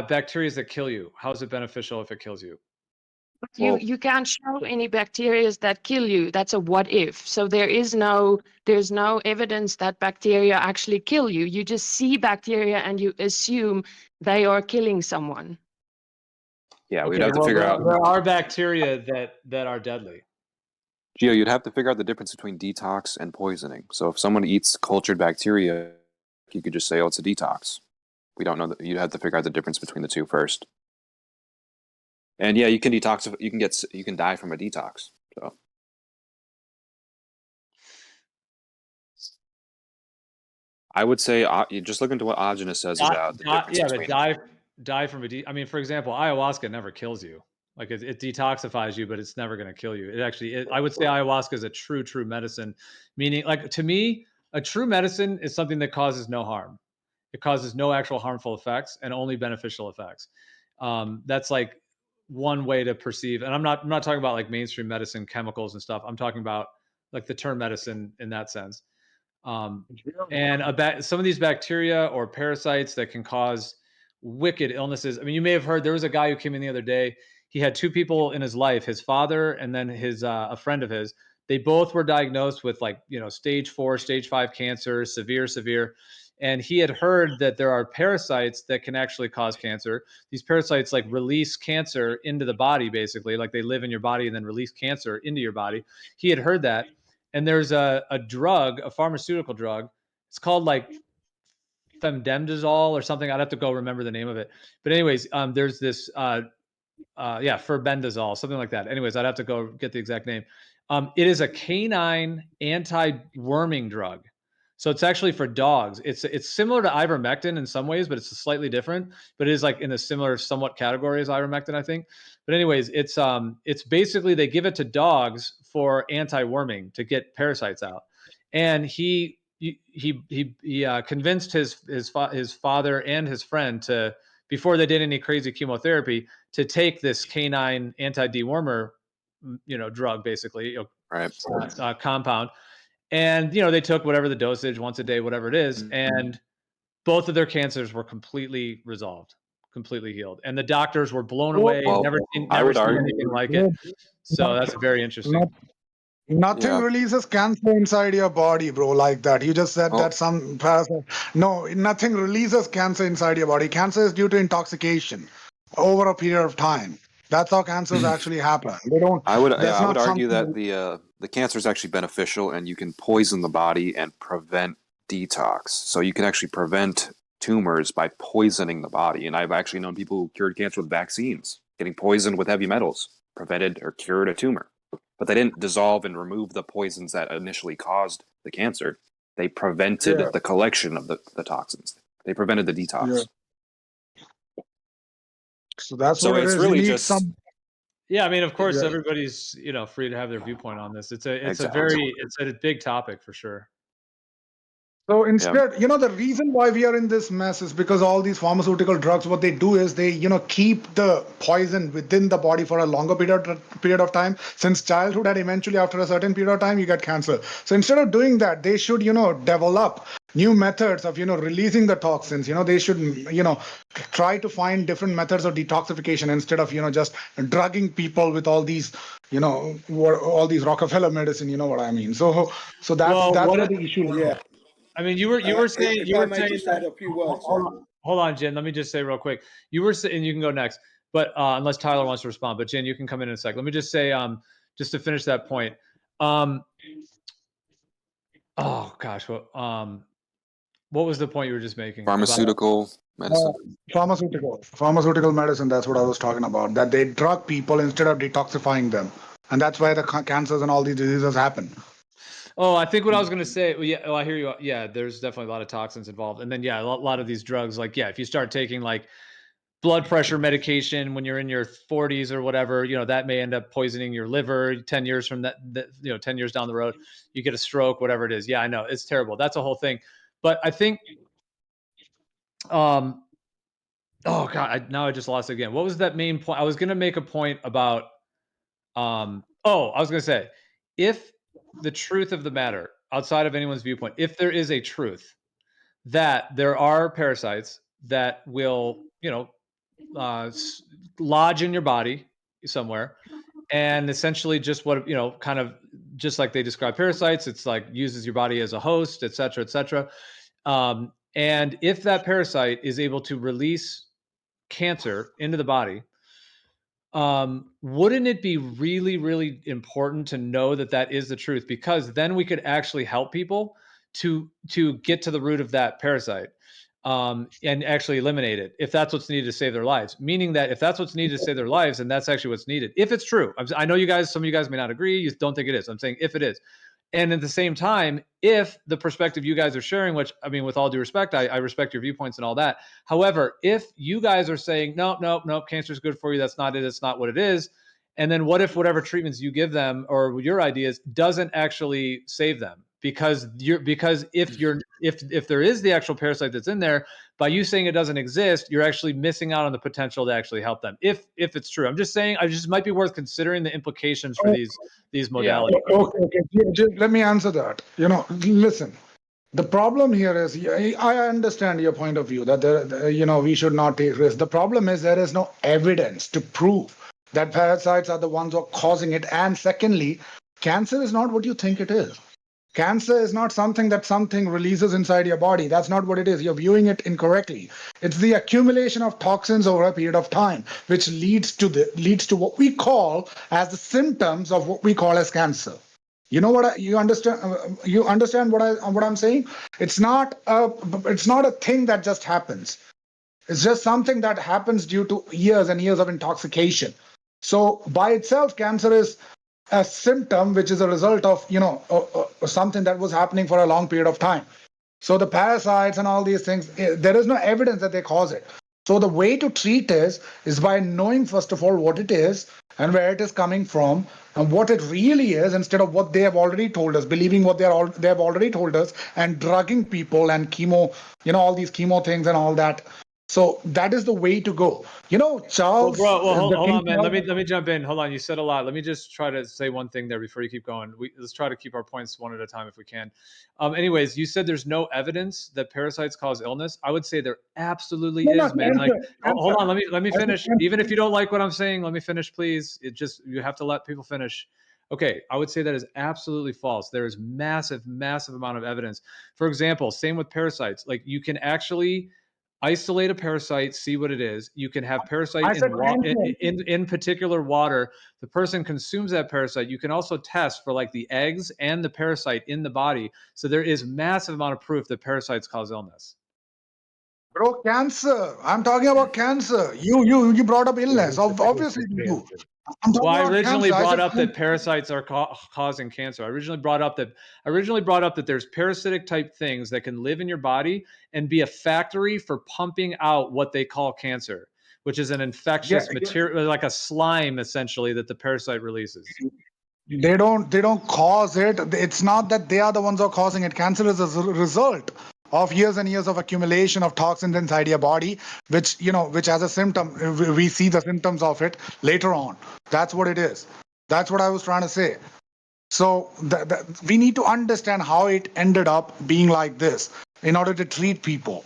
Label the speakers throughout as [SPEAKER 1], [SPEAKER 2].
[SPEAKER 1] Bacteria that kill you. How is it beneficial if it kills you?
[SPEAKER 2] You can't show any bacteria that kill you. That's a what if. So there's no evidence that bacteria actually kill you. You just see bacteria and you assume they are killing someone.
[SPEAKER 3] Yeah, we'd
[SPEAKER 1] Okay,
[SPEAKER 3] have to
[SPEAKER 1] well,
[SPEAKER 3] figure out.
[SPEAKER 1] there are bacteria that are deadly.
[SPEAKER 3] Gio, you'd have to figure out the difference between detox and poisoning. So if someone eats cultured bacteria, you could just say, oh, it's a detox. We don't know that. You'd have to figure out the difference between the two first. And yeah, you can detox. You can die from a detox. So I would say you just look into what Ajna says about the difference between.
[SPEAKER 1] But die from I mean, for example, ayahuasca never kills you. Like it detoxifies you, but it's never going to kill you. I would say ayahuasca is a true medicine. Meaning, like to me, a true medicine is something that causes no harm. It causes no actual harmful effects and only beneficial effects. That's like one way to perceive. And I'm not talking about like mainstream medicine, chemicals and stuff. I'm talking about like the term medicine in that sense. And some of these bacteria or parasites that can cause wicked illnesses. I mean, you may have heard there was a guy who came in the other day. He had two people in his life, his father and then his a friend of his. They both were diagnosed with like, stage 4, stage 5 cancer, severe. And he had heard that there are parasites that can actually cause cancer. These parasites like release cancer into the body, basically, like they live in your body and then release cancer into your body. He had heard that. And there's a drug, a pharmaceutical drug. It's called like femdemdazole or something. I'd have to go remember the name of it. But anyways, there's this, farbendazole, something like that. Anyways, I'd have to go get the exact name. It is a canine anti-worming drug. So it's actually for dogs. It's similar to ivermectin in some ways, but it's slightly different. But it is like in a similar, somewhat category as ivermectin, I think. But anyways, it's basically they give it to dogs for anti-worming to get parasites out. And he convinced his father and his friend to, before they did any crazy chemotherapy, to take this canine anti-dewormer, drug, basically,
[SPEAKER 3] right.
[SPEAKER 1] Compound. And, they took whatever the dosage, once a day, whatever it is. And both of their cancers were completely resolved, completely healed. And the doctors were blown away.
[SPEAKER 3] Well,
[SPEAKER 1] never seen anything like it. So that's very interesting.
[SPEAKER 4] Nothing releases cancer inside your body, bro, like that. You just said that some parasite. No, nothing releases cancer inside your body. Cancer is due to intoxication over a period of time. That's how cancers actually happen. They don't.
[SPEAKER 3] I would argue that the cancer is actually beneficial, and you can poison the body and prevent detox. So you can actually prevent tumors by poisoning the body. And I've actually known people who cured cancer with vaccines, getting poisoned with heavy metals, prevented or cured a tumor. But they didn't dissolve and remove the poisons that initially caused the cancer. They prevented the collection of the toxins. They prevented the detox.
[SPEAKER 4] Yeah. So that's what
[SPEAKER 3] it's really just.
[SPEAKER 1] Yeah, I mean, of course, everybody's free to have their viewpoint on this. It's a big topic for sure.
[SPEAKER 4] So instead, the reason why we are in this mess is because all these pharmaceutical drugs, what they do is they, keep the poison within the body for a longer period of time. Since childhood, and eventually after a certain period of time, you get cancer. So instead of doing that, they should, develop new methods of, releasing the toxins. They should, try to find different methods of detoxification instead of, just drugging people with all these, all these Rockefeller medicine. You know what I mean? So that's the issue. Yeah.
[SPEAKER 1] I mean, you were saying
[SPEAKER 5] just add a few words.
[SPEAKER 1] Hold on, Jen. Let me just say real quick. You were saying, and you can go next, but unless Tyler wants to respond. But Jen, you can come in a sec. Let me just say, just to finish that point. Oh gosh, what was the point you were just making?
[SPEAKER 3] Pharmaceutical medicine.
[SPEAKER 4] Pharmaceutical medicine. That's what I was talking about. That they drug people instead of detoxifying them, and that's why the cancers and all these diseases happen.
[SPEAKER 1] Oh, I think what I was going to say, I hear you. Yeah, there's definitely a lot of toxins involved. And then, a lot of these drugs, like, if you start taking like blood pressure medication when you're in your 40s or whatever, that may end up poisoning your liver 10 years from that 10 years down the road, you get a stroke, whatever it is. Yeah, I know. It's terrible. That's a whole thing. But I think, oh God, now I just lost it again. What was that main point? I was going to make a point about, I was going to say, if the truth of the matter, outside of anyone's viewpoint, if there is a truth that there are parasites that will, lodge in your body somewhere, and essentially just what kind of just like they describe parasites, it's like uses your body as a host, et cetera, et cetera. And if that parasite is able to release cancer into the body, wouldn't it be really, really important to know that that is the truth? Because then we could actually help people to get to the root of that parasite, and actually eliminate it if that's what's needed to save their lives. Meaning that if that's what's needed to save their lives, and that's actually what's needed, if it's true. I know you guys, some of you guys may not agree. You don't think it is. I'm saying if it is. And at the same time, if the perspective you guys are sharing, which I mean, with all due respect, I respect your viewpoints and all that. However, if you guys are saying, no, no, no, cancer is good for you, that's not it, it's not what it is. And then what if whatever treatments you give them or your ideas doesn't actually save them? Because if there is the actual parasite that's in there, by you saying it doesn't exist, you're actually missing out on the potential to actually help them. If it's true. I'm just saying, I just might be worth considering the implications for these modalities.
[SPEAKER 4] Okay. Let me answer that. Listen, the problem here is, I understand your point of view that we should not take risks. The problem is there is no evidence to prove that parasites are the ones who are causing it. And secondly, cancer is not what you think it is. Cancer is not something that something releases inside your body. That's not what it is. You're viewing it incorrectly. It's the accumulation of toxins over a period of time, which leads to what we call as the symptoms of what we call as cancer. You know what? You understand? You understand what I'm saying? It's not a thing that just happens. It's just something that happens due to years and years of intoxication. So by itself, cancer is a symptom which is a result of something that was happening for a long period of time. So the parasites and all these things, there is no evidence that they cause it. So the way to treat is by knowing first of all what it is and where it is coming from and what it really is, instead of what they have already told us, believing what they have already told us, and drugging people and chemo, all these chemo things and all that. So that is the way to go. Charles.
[SPEAKER 1] Hold on, man. Let me jump in. Hold on. You said a lot. Let me just try to say one thing there before you keep going. Let's try to keep our points one at a time if we can. Anyways, you said there's no evidence that parasites cause illness. I would say there absolutely is, man. Like, hold on. Let me finish. Even if you don't like what I'm saying, let me finish, please. You have to let people finish. Okay, I would say that is absolutely false. There is massive, massive amount of evidence. For example, same with parasites. Like, you can actually isolate a parasite, see what it is. You can have parasite in particular water. The person consumes that parasite. You can also test for like the eggs and the parasite in the body. So there is massive amount of proof that parasites cause illness.
[SPEAKER 4] Bro, cancer. I'm talking about cancer. You brought up illness. Obviously you do.
[SPEAKER 1] Well, I originally brought up that parasites are causing cancer. I originally brought up that there's parasitic type things that can live in your body and be a factory for pumping out what they call cancer, which is an infectious material, like a slime essentially that the parasite releases.
[SPEAKER 4] They don't cause it. It's not that they are the ones who are causing it. Cancer is a result of years and years of accumulation of toxins inside your body, which has a symptom. We see the symptoms of it later on. That's what it is. That's what I was trying to say. So we need to understand how it ended up being like this in order to treat people.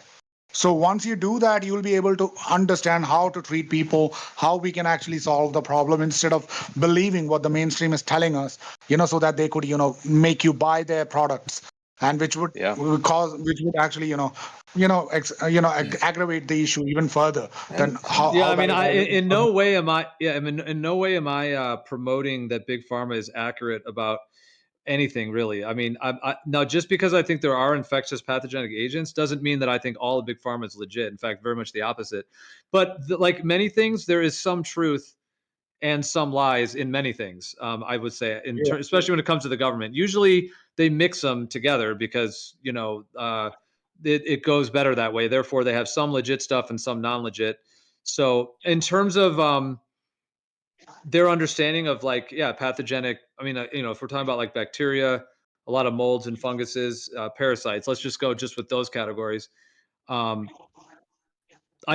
[SPEAKER 4] So once you do that, you will be able to understand how to treat people, how we can actually solve the problem instead of believing what the mainstream is telling us, so that they could, make you buy their products. And which would actually aggravate the issue even further than how.
[SPEAKER 1] Yeah, I mean, in no way am I promoting that big pharma is accurate about anything really. I mean, now just because I think there are infectious pathogenic agents doesn't mean that I think all of big pharma is legit. In fact, very much the opposite. But like many things, there is some truth and some lies in many things. I would say, especially when it comes to the government. Usually they mix them together because it goes better that way. Therefore, they have some legit stuff and some non-legit. So in terms of their understanding of pathogenic, I mean, if we're talking about like bacteria, a lot of molds and funguses, parasites, let's just go just with those categories. I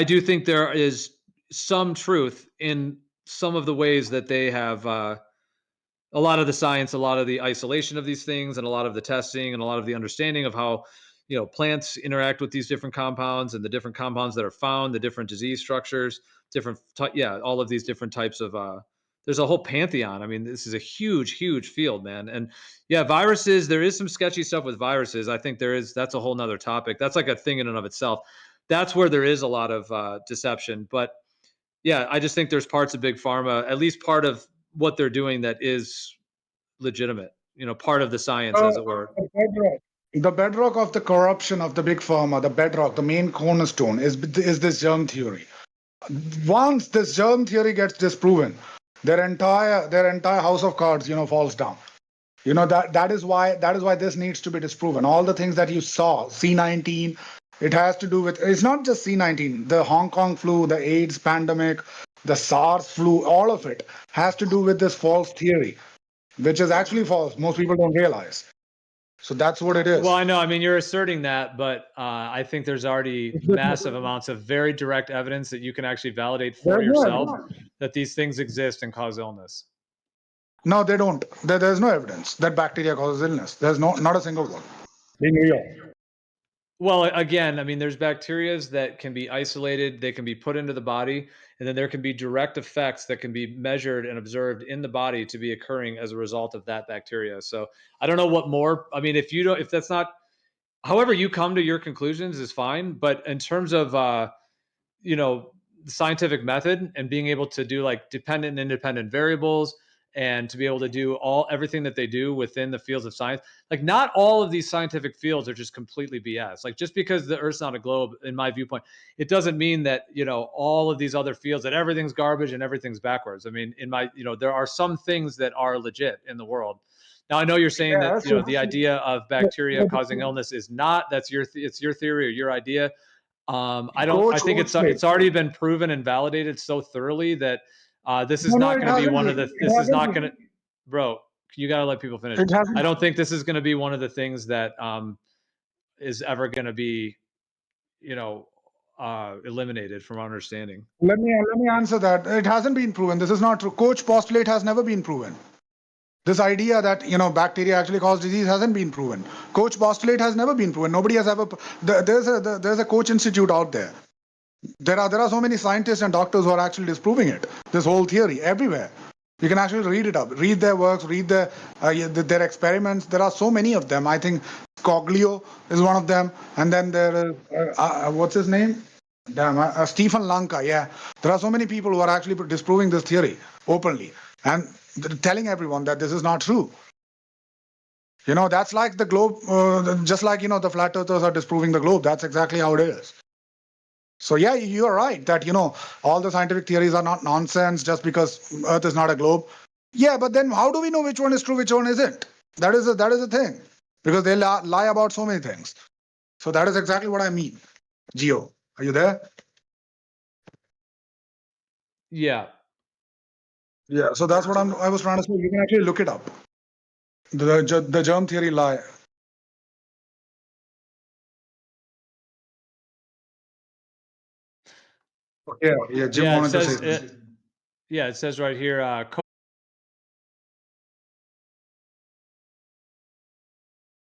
[SPEAKER 1] do think there is some truth in some of the ways that they have a lot of the science, a lot of the isolation of these things, and a lot of the testing, and a lot of the understanding of how plants interact with these different compounds and the different compounds that are found, the different disease structures. all of these different types of there's a whole pantheon. I mean, this is a huge field, man. And yeah, viruses, there is some sketchy stuff with viruses. I think that's a whole nother topic. That's like a thing in and of itself. That's where there is a lot of deception. But yeah, I just think there's parts of big pharma, at least part of what they're doing, that is legitimate, part of the science, as it were.
[SPEAKER 4] The bedrock of the corruption of the big pharma, the bedrock, the main cornerstone is this germ theory. Once this germ theory gets disproven, their entire house of cards, falls down. That is why this needs to be disproven. All the things that you saw, C19, it has to do with, it's not just C19, the Hong Kong flu, the AIDS pandemic, the SARS flu, all of it has to do with this false theory, which is actually false. Most people don't realize. So that's what it is.
[SPEAKER 1] Well, I know. I mean, you're asserting that, but I think there's already massive amounts of very direct evidence that you can actually validate for yourself that these things exist and cause illness.
[SPEAKER 4] No, they don't. There's no evidence that bacteria causes illness. There's not a single one. In New York.
[SPEAKER 1] Well, again, I mean, there's bacterias that can be isolated, they can be put into the body, and then there can be direct effects that can be measured and observed in the body to be occurring as a result of that bacteria. So I don't know what more. I mean, if that's not, however you come to your conclusions is fine. But in terms of, the scientific method and being able to do like dependent and independent variables, and to be able to do everything that they do within the fields of science, like not all of these scientific fields are just completely BS. Like just because the Earth's not a globe, in my viewpoint, it doesn't mean that, all of these other fields, that everything's garbage and everything's backwards. I mean, there are some things that are legit in the world. Now, I know you're saying that, the idea of bacteria causing illness is not, it's your theory or your idea. I think it's already been proven and validated so thoroughly that this is not going to be one of the, this is not going to, bro, you got to let people finish. I don't think this is going to be one of the things that is ever going to be, eliminated from our understanding.
[SPEAKER 4] Let me answer that. It hasn't been proven. This is not true. Koch postulate has never been proven. This idea that, bacteria actually cause disease hasn't been proven. Koch postulate has never been proven. Nobody has ever, there's a Koch Institute out there. There are so many scientists and doctors who are actually disproving it. This whole theory everywhere. You can actually read it up, read their works, read their experiments. There are so many of them. I think Scoglio is one of them, and then there is what's his name? Stephen Lanka. Yeah, there are so many people who are actually disproving this theory openly and telling everyone that this is not true. That's like the globe, just like the flat earthers are disproving the globe. That's exactly how it is. So yeah, you're right that, all the scientific theories are not nonsense just because Earth is not a globe. Yeah, but then how do we know which one is true, which one isn't? That is a thing, because they lie about so many things. So that is exactly what I mean. Gio, are you there?
[SPEAKER 1] Yeah.
[SPEAKER 4] Yeah, so that's what I was trying to say. You can actually look it up. The germ theory lie. Yeah, Jim wanted to say something.
[SPEAKER 1] It says right here,